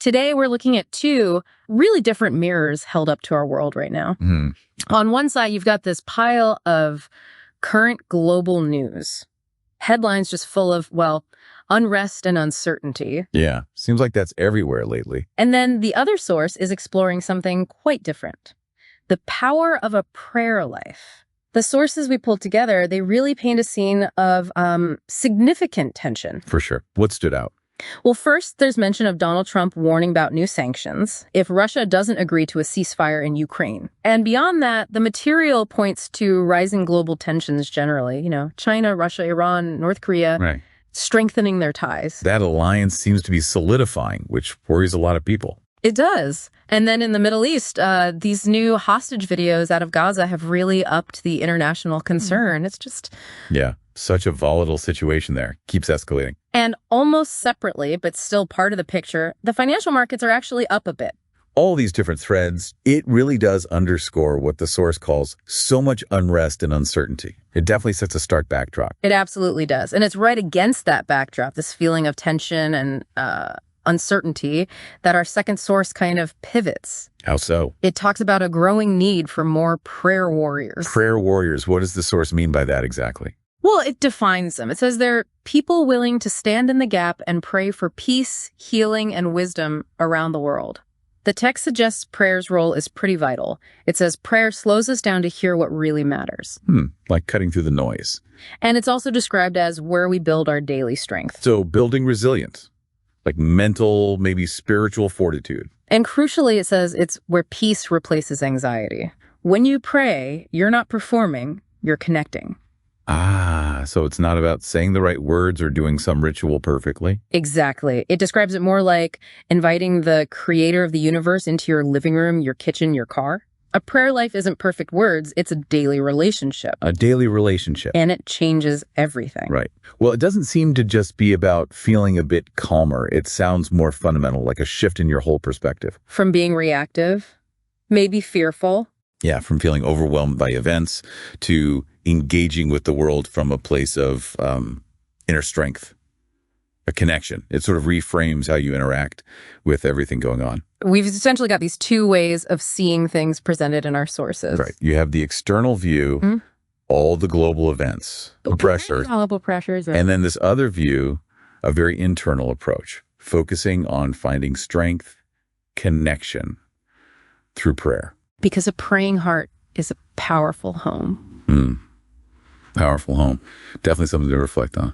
Today, we're looking at two really different mirrors held up to our world right now. On one side, you've got this pile of current global news. Headlines just full of, well, unrest and uncertainty. Yeah, seems like that's everywhere lately. And then the other source is exploring something quite different. The power of a prayer life. The sources we pulled together, they really paint a scene of significant tension. For sure. What stood out? Well, first, there's mention of Donald Trump warning about new sanctions if Russia doesn't agree to a ceasefire in Ukraine. And beyond that, the material points to rising global tensions generally. You know, China, Russia, Iran, North Korea, strengthening their ties. That alliance seems to be solidifying, which worries a lot of people. It does. And then in the Middle East, these new hostage videos out of Gaza have really upped the international concern. It's just... Yeah, such a volatile situation there. Keeps escalating. And almost separately, but still part of the picture, the financial markets are actually up a bit. All these different threads, it really does underscore what the source calls so much unrest and uncertainty. It definitely sets a stark backdrop. It absolutely does. And it's right against that backdrop, this feeling of tension and uncertainty, that our second source kind of pivots. How so? It talks about a growing need for more prayer warriors. Prayer warriors. What does the source mean by that exactly? Well, it defines them. It says they're people willing to stand in the gap and pray for peace, healing, and wisdom around the world. The text suggests prayer's role is pretty vital. It says prayer slows us down to hear what really matters. Like cutting through the noise. And it's also described as where we build our daily strength. So building resilience, like mental, maybe spiritual fortitude. And crucially, it says it's where peace replaces anxiety. When you pray, you're not performing, you're connecting. So it's not about saying the right words or doing some ritual perfectly. Exactly. It describes it more like inviting the creator of the universe into your living room, your kitchen, your car. A prayer life isn't perfect words. It's a daily relationship. A daily relationship. And it changes everything. Right. Well, it doesn't seem to just be about feeling a bit calmer. It sounds more fundamental, like a shift in your whole perspective. From being reactive, maybe fearful. Yeah, from feeling overwhelmed by events to engaging with the world from a place of inner strength, a connection. It sort of reframes how you interact with everything going on. We've essentially got these two ways of seeing things presented in our sources. Right. You have the external view, all the global events, the pressures. Global pressures. And then this other view, a very internal approach, focusing on finding strength, connection through prayer. Because a praying heart is a powerful home. Powerful home. Definitely something to reflect on.